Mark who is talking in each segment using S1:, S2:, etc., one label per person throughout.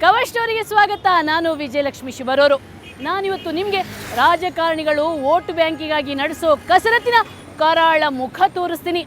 S1: Cover ಸ್ಟೋರಿಗೆ ಸ್ವಾಗತ. ನಾನು ವಿಜಯಲಕ್ಷ್ಮಿ ಶಿವರೂರು. ನಾನಿವತ್ತು ನಿಮಗೆ ರಾಜಕಾರಣಿಗಳು ವೋಟ್ ಬ್ಯಾಂಕಿಗಾಗಿ ನಡೆಸೋ ಕಸರತ್ತಿನ ಕರಾಳ ಮುಖ ತೋರಿಸ್ತೀನಿ.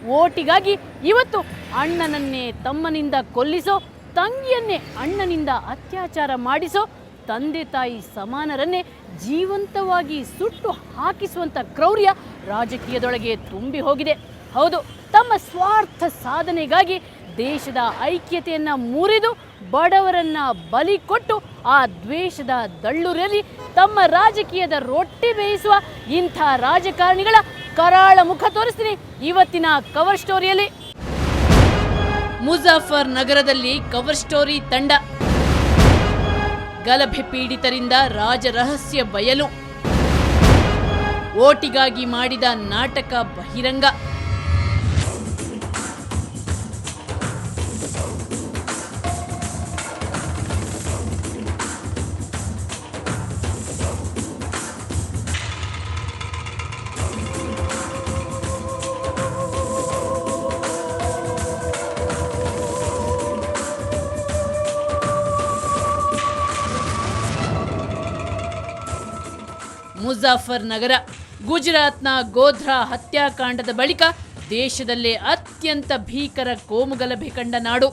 S1: ವೋಟಿಗಾಗಿ ಇವತ್ತು ಅಣ್ಣನನ್ನೇ ತಮ್ಮನಿಂದ ಕೊಲ್ಲಿಸೋ, ತಂಗಿಯನ್ನೇ ಅಣ್ಣನಿಂದ ಅತ್ಯಾಚಾರ ಮಾಡಿಸೋ, ತಂದೆ ತಾಯಿ ಸಮಾನರನ್ನೇ ಜೀವಂತವಾಗಿ ಸುಟ್ಟು ಹಾಕಿಸುವಂಥ ಕ್ರೌರ್ಯ ರಾಜಕೀಯದೊಳಗೆ ತುಂಬಿ ಹೋಗಿದೆ. ಹೌದು, ತಮ್ಮ ಸ್ವಾರ್ಥ ಸಾಧನೆಗಾಗಿ ದೇಶದ ಐಕ್ಯತೆಯನ್ನು ಮುರಿದು ಬಡವರನ್ನ ಬಲಿ ಕೊಟ್ಟು ಆ ದ್ವೇಷದ ದಳ್ಳುರಲ್ಲಿ ತಮ್ಮ ರಾಜಕೀಯದ ರೊಟ್ಟಿ ಬೇಯಿಸುವ ಇಂಥ ರಾಜಕಾರಣಿಗಳ ಕರಾಳ ಮುಖ ತೋರಿಸ್ತೀನಿ ಇವತ್ತಿನ ಕವರ್ ಸ್ಟೋರಿಯಲ್ಲಿ. ಮುಜಾಫರ್ ನಗರದಲ್ಲಿ ಕವರ್ ಸ್ಟೋರಿ ತಂಡ. ಗಲಭೆ ಪೀಡಿತರಿಂದ ರಾಜ ರಹಸ್ಯ ಬಯಲು. ಓಟಿಗಾಗಿ ಮಾಡಿದ ನಾಟಕ ಬಹಿರಂಗ. ಮುಜಾಫರ್ ನಗರ ಗುಜರಾತ್ನ ಗೋಧ್ರಾ ಹತ್ಯಾಕಾಂಡದ ಬಳಿಕ ದೇಶದಲ್ಲೇ ಅತ್ಯಂತ ಭೀಕರ ಕೋಮುಗಲಭೆ ಕಂಡ ನಾಡು.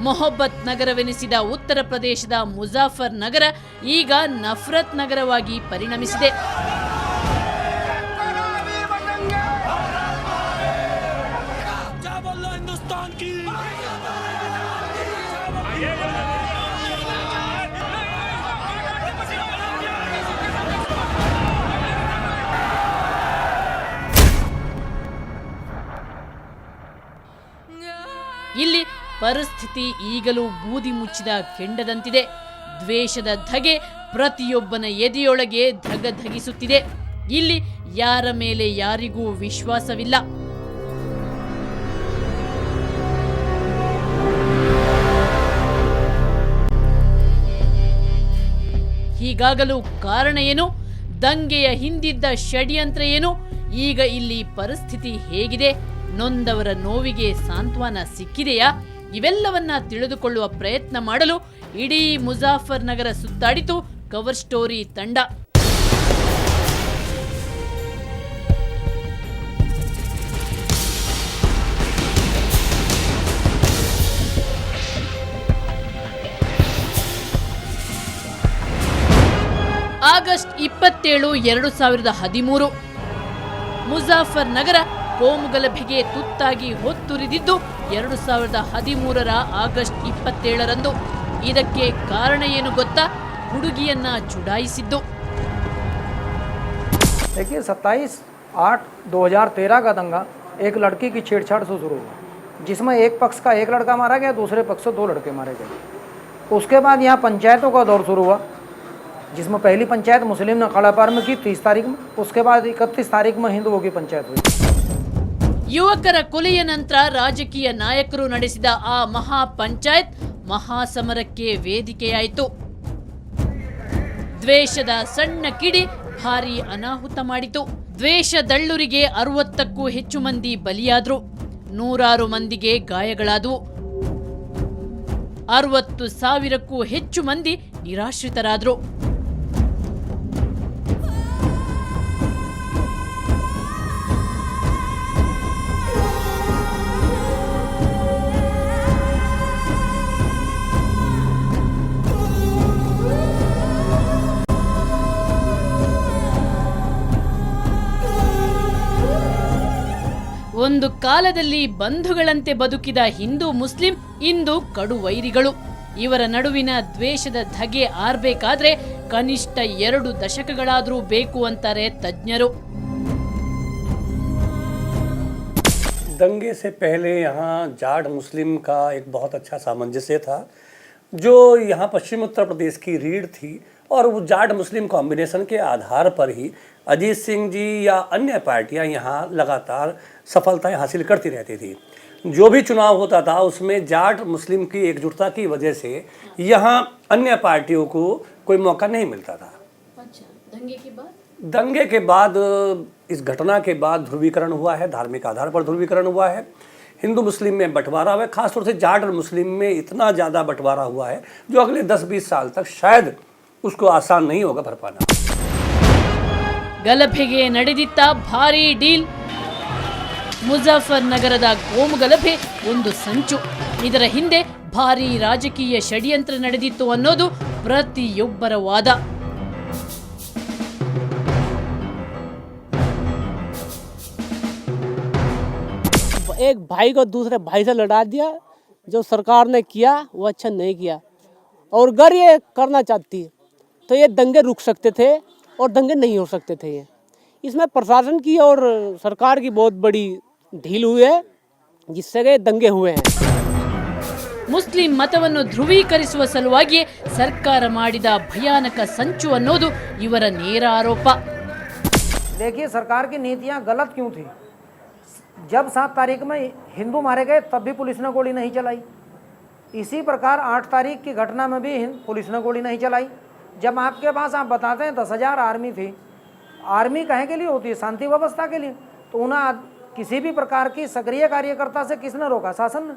S1: ಮೊಹಬ್ಬತ್ ನಗರವೆನಿಸಿದ ಉತ್ತರ ಪ್ರದೇಶದ ಮುಜಾಫರ್ ನಗರ ಈಗ ನಫರತ್ ನಗರವಾಗಿ ಪರಿಣಮಿಸಿದೆ. ಇಲ್ಲಿ ಪರಿಸ್ಥಿತಿ ಈಗಲೂ ಬೂದಿ ಮುಚ್ಚಿದ ಕೆಂಡದಂತಿದೆ. ದ್ವೇಷದ ಧಗೆ ಪ್ರತಿಯೊಬ್ಬನ ಎದೆಯೊಳಗೆ ಧಗಧಗಿಸುತ್ತಿದೆ. ಇಲ್ಲಿ ಯಾರ ಮೇಲೆ ಯಾರಿಗೂ ವಿಶ್ವಾಸವಿಲ್ಲ. ಹೀಗಾಗಲು ಕಾರಣ ಏನು? ದಂಗೆಯ ಹಿಂದಿದ್ದ ಷಡ್ಯಂತ್ರ ಏನು? ಈಗ ಇಲ್ಲಿ ಪರಿಸ್ಥಿತಿ ಹೇಗಿದೆ? ನೊಂದವರ ನೋವಿಗೆ ಸಾಂತ್ವನ ಸಿಕ್ಕಿದೆಯಾ? ಇವೆಲ್ಲವನ್ನ ತಿಳಿದುಕೊಳ್ಳುವ ಪ್ರಯತ್ನ ಮಾಡಲು ಇಡೀ ಮುಜಾಫರ್ ನಗರ ಸುತ್ತಾಡಿತು ಕವರ್ ಸ್ಟೋರಿ ತಂಡ. ಆಗಸ್ಟ್ 27, 2013 ಮುಜಾಫರ್ ನಗರ ಕೋಮುಗಲಭೆಗೆ ತುತ್ತಾಗಿ ಹೊತ್ತುರಿದಿದ್ದು 2013 ಆಗಸ್ಟ್ 27ರಂದು. ಇದಕ್ಕೆ ಕಾರಣ ಏನು ಗೊತ್ತಾ? ಹುಡುಗಿಯನ್ನ ಚುಡಾಯಿಸಿದ್ದು.
S2: देखिए 27/8/2013 का दंगा एक लड़की की छेड़छाड़ से शुरू हुआ, जिसमें एक पक्ष का एक लड़का मारा गया, दूसरे पक्ष से 2 लड़के मारे गए. उसके बाद यहाँ पंचायतों का दौर शुरू हुआ, जिसमें पहली पंचायत मुस्लिम ने खड़ापार में की 30 तारीख में. उसके बाद 31 तारीख में हिंदुओं की पंचायत हुई.
S1: ಯುವಕರ ಕೊಲೆಯ ನಂತರ ರಾಜಕೀಯ ನಾಯಕರು ನಡೆಸಿದ ಆ ಮಹಾ ಪಂಚಾಯತ್ ಮಹಾಸಮರಕ್ಕೆ ವೇದಿಕೆಯಾಯಿತು. ದ್ವೇಷದ ಸಣ್ಣ ಕಿಡಿ ಭಾರೀ ಅನಾಹುತ ಮಾಡಿತು. ದ್ವೇಷ ದಳ್ಳುರಿಗೆ 60ಕ್ಕೂ ಹೆಚ್ಚು ಮಂದಿ ಬಲಿಯಾದ್ರು. 100 ಮಂದಿಗೆ ಗಾಯಗಳಾದವು. 60,000ಕ್ಕೂ ಹೆಚ್ಚು ಮಂದಿ ನಿರಾಶ್ರಿತರಾದ್ರು. ಒಂದು ಕಾಲದಲ್ಲಿ ಬಂಧುಗಳಂತೆ ಬದುಕಿದ ಹಿಂದೂ ಮುಸ್ಲಿಂ ಇಂದು ಕಡು ವೈರಿಗಳು. ಇವರ ನಡುವಿನ ದ್ವೇಷದ ಧಗೆ ಆರ್ಬೇಕಾದ್ರೆ ಕನಿಷ್ಠ 2 ದಶಕಗಳಾದರೂ ಬೇಕು ಅಂತಾರೆ ತಜ್ಞರು.
S3: दंगे से पहले यहाँ जाट मुस्लिम का एक बहुत अच्छा सामंजस्य था. जो यहाँ पश्चिम उत्तर प्रदेश की रीढ़ थी और वो जाट मुस्लिम कॉम्बिनेशन के आधार पर ही अजीत सिंह जी या अन्य पार्टियां यहाँ लगातार सफलताएं हासिल करती रहती थी। जो भी चुनाव होता था उसमें जाट मुस्लिम की एकजुटता की वजह से यहाँ अन्य पार्टियों को कोई मौका नहीं मिलता था।
S1: अच्छा,
S3: दंगे के बाद इस घटना के बाद ध्रुवीकरण हुआ है, धार्मिक आधार पर ध्रुवीकरण हुआ है, हिंदू मुस्लिम में बंटवारा हुआ है, खासतौर से जाट और मुस्लिम में इतना ज़्यादा बंटवारा हुआ है जो अगले 10-20 साल तक शायद उसको आसान नहीं होगा भर पाना।
S1: ಗಲಭೆಗೆ ನಡೆದಿದ್ದ ಭಾರೀ ಡೀಲ್. ಮುಜಾಫರ್ ನಗರದ ಗೋಮು ಗಲಭೆ ಒಂದು ಸಂಚು. ಇದರ ಹಿಂದೆ ಭಾರೀ ರಾಜಕೀಯ ಷಡ್ಯಂತ್ರ ನಡೆದಿತ್ತು ಅನ್ನೋದು ಪ್ರತಿಯೊಬ್ಬರ ವಾದ.
S4: एक भाई को दूसरे भाई से लड़ा दिया। जो सरकार ने किया वो अच्छा नहीं किया, और अगर ये करना चाहती तो ये दंगे रुक सकते थे और दंगे नहीं हो सकते थे। ये इसमें प्रशासन की और सरकार की बहुत बड़ी ढील हुई है, जिससे कि दंगे हुए हैं।
S1: ಮುಸ್ಲಿಂ ಮತವನ್ನು ಧ್ರುವೀಕರಿಸುವ ಸಲುವಾಗಿ ಸರ್ಕಾರ ಮಾಡಿದ ಭಯಾನಕ ಸಂಚು ಅನ್ನೋದು ಇವರ ನೇರ ಆರೋಪ.
S2: देखिए सरकार की नीतियां गलत क्यों थी? जब 7 तारीख में हिंदू मारे गए तब भी पुलिस ने गोली नहीं चलाई। इसी प्रकार 8 तारीख की घटना में भी पुलिस ने गोली नहीं चलाई। जब आपके पास आप बताते हैं 10,000 आर्मी थी, आर्मी कहे के लिए होती है? शांति व्यवस्था के लिए। तो उन्हें किसी भी प्रकार की सक्रिय कार्यकर्ता से किसने रोका? शासन ने।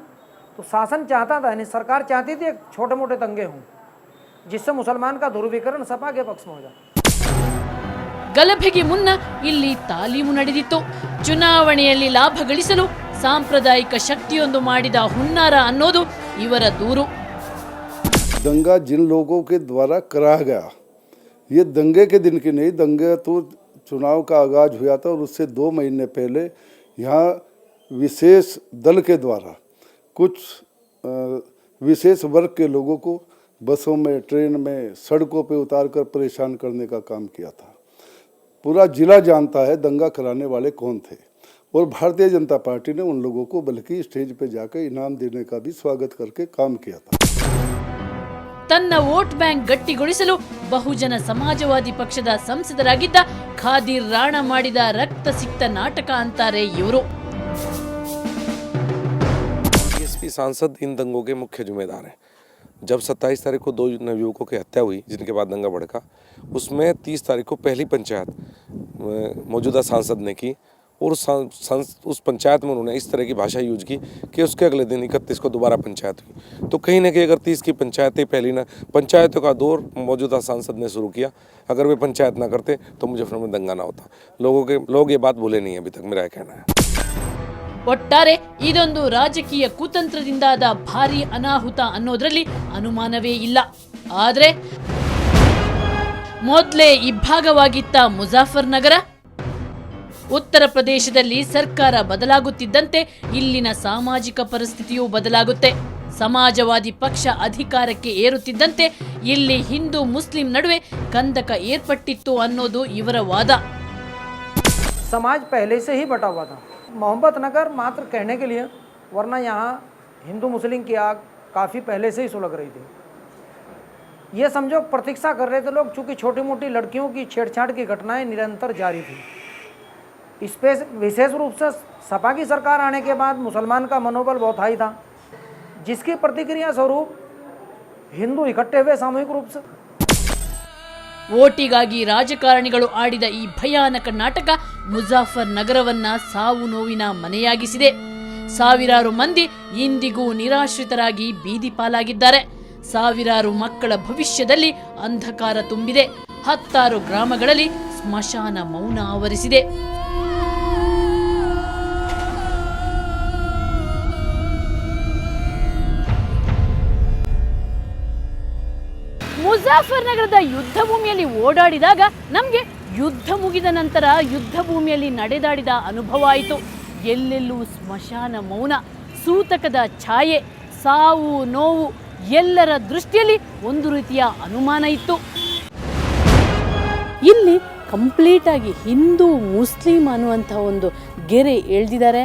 S2: तो शासन चाहता था, यानी सरकार चाहती थी छोटे मोटे दंगे हों जिससे मुसलमान का ध्रुवीकरण सपा के पक्ष में हो जाए।
S1: ಗಲಭೆಗೆ ಮುನ್ನ ಇಲ್ಲಿ ತಾಲೀಮು ನಡೆದಿತ್ತು. ಚುನಾವಣೆಯಲ್ಲಿ ಲಾಭ ಗಳಿಸಲು ಸಾಂಪ್ರದಾಯಿಕ ಶಕ್ತಿಯೊಂದು ಮಾಡಿದ ಹುನ್ನಾರ ಅನ್ನೋದು ಇವರ ದೂರು.
S5: दंगा जिन लोगों के द्वारा कराया गया, ये दंगे के दिन की नहीं, दंगे तो चुनाव का आगाज हुआ था और उससे 2 महीने पहले यहाँ विशेष दल के द्वारा कुछ विशेष वर्ग के लोगों को बसों में, ट्रेन में, सड़कों पे उतार कर परेशान करने का काम किया था। पूरा जिला जानता है दंगा कराने वाले कौन थे, और भारतीय जनता पार्टी ने उन लोगों को बल्कि स्टेज पे जाकर इनाम देने का भी स्वागत करके काम किया था।
S1: ತನ್ನ ವೋಟ್ ಬ್ಯಾಂಕ್ ಗಟ್ಟಿಗೊಳಿಸಲು ಬಹುಜನ ಸಮಾಜವಾದಿ ಪಕ್ಷದ ಸಂಸದರಾಗಿದ್ದ ಖಾದಿರ್ ರಾಣಾ ಮಾಡಿದ ರಕ್ತ ಸಿಕ್ತ ನಾಟಕ ಅಂತಾರೆ ಇವರು.
S6: बीएसपी सांसद इन दंगों के मुख्य जिम्मेदार हैं। जब 27 तारीख को 2 नवयुवकों की हत्या हुई, जिनके बाद दंगा भड़का, उसमें 30 तारीख को पहली पंचायत मौजूदा सांसद ने की, और उस पंचायत में उन्होंने इस तरह की भाषा यूज की कि उसके अगले दिन 31 को दोबारा पंचायत हुई। तो कहीं ना कहीं अगर 30 की पंचायतें पहली ना, पंचायतों का दौर मौजूदा सांसद ने शुरू किया, अगर वे पंचायत ना करते तो मुजफ्फरनगर में दंगा ना होता। लोग ये बात भूले नहीं अभी तक, मेरा कहना है।
S1: ಒಟ್ಟಾರೆ ಇದೊಂದು ರಾಜಕೀಯ ಕುತಂತ್ರದಿಂದಾದ ಭಾರೀ ಅನಾಹುತ ಅನ್ನೋದ್ರಲ್ಲಿ ಅನುಮಾನವೇ ಇಲ್ಲ. ಆದ್ರೆ ಮೊದಲೇ ಇಬ್ಬಾಗವಾಗಿತ್ತ ಮುಜಾಫರ್ ನಗರ. ಉತ್ತರ ಪ್ರದೇಶದಲ್ಲಿ ಸರ್ಕಾರ ಬದಲಾಗುತ್ತಿದ್ದಂತೆ ಇಲ್ಲಿನ ಸಾಮಾಜಿಕ ಪರಿಸ್ಥಿತಿಯೂ ಬದಲಾಗುತ್ತೆ. ಸಮಾಜವಾದಿ ಪಕ್ಷ ಅಧಿಕಾರಕ್ಕೆ ಏರುತ್ತಿದ್ದಂತೆ ಇಲ್ಲಿ ಹಿಂದೂ ಮುಸ್ಲಿಂ ನಡುವೆ ಕಂದಕ ಏರ್ಪಟ್ಟಿತ್ತು ಅನ್ನೋದು ಇವರ ವಾದ.
S2: समाज पहले से ही बटा हुआ था। मोहब्बत नगर मात्र कहने के लिए, वरना यहाँ हिंदू मुस्लिम की आग काफ़ी पहले से ही सुलग रही थी। ये समझो प्रतीक्षा कर रहे थे लोग, चूँकि छोटी मोटी लड़कियों की छेड़छाड़ की घटनाएं निरंतर जारी थी। इस पे विशेष रूप से सपा की सरकार आने के बाद मुसलमान का मनोबल बहुत हाई था, जिसकी प्रतिक्रिया स्वरूप हिंदू इकट्ठे हुए सामूहिक रूप से।
S1: ಓಟಿಗಾಗಿ ರಾಜಕಾರಣಿಗಳು ಆಡಿದ ಈ ಭಯಾನಕ ನಾಟಕ ಮುಜಾಫರ್ ನಗರವನ್ನ ಸಾವು ನೋವಿನ ಮನೆಯಾಗಿಸಿದೆ. ಸಾವಿರಾರು ಮಂದಿ ಇಂದಿಗೂ ನಿರಾಶ್ರಿತರಾಗಿ ಬೀದಿ ಪಾಲಾಗಿದ್ದಾರೆ. ಸಾವಿರಾರು ಮಕ್ಕಳ ಭವಿಷ್ಯದಲ್ಲಿ ಅಂಧಕಾರ ತುಂಬಿದೆ. 10 ಗ್ರಾಮಗಳಲ್ಲಿ ಸ್ಮಶಾನ ಮೌನ ಆವರಿಸಿದೆ. ಮುಜಾಫರ್ ನಗರದ ಯುದ್ಧ ಭೂಮಿಯಲ್ಲಿ ಓಡಾಡಿದಾಗ ನಮಗೆ ಯುದ್ಧ ಮುಗಿದ ನಂತರ ಯುದ್ಧ ಭೂಮಿಯಲ್ಲಿ ನಡೆದಾಡಿದ ಅನುಭವ ಆಯಿತು. ಎಲ್ಲೆಲ್ಲೂ ಸ್ಮಶಾನ ಮೌನ, ಸೂತಕದ ಛಾಯೆ, ಸಾವು ನೋವು, ಎಲ್ಲರ ದೃಷ್ಟಿಯಲ್ಲಿ ಒಂದು ರೀತಿಯ ಅನುಮಾನ ಇತ್ತು. ಇಲ್ಲಿ ಕಂಪ್ಲೀಟ್ ಆಗಿ ಹಿಂದೂ ಮುಸ್ಲಿಂ ಅನ್ನುವಂಥ ಒಂದು ಗೆರೆ ಎಳೆದಿದ್ದಾರೆ.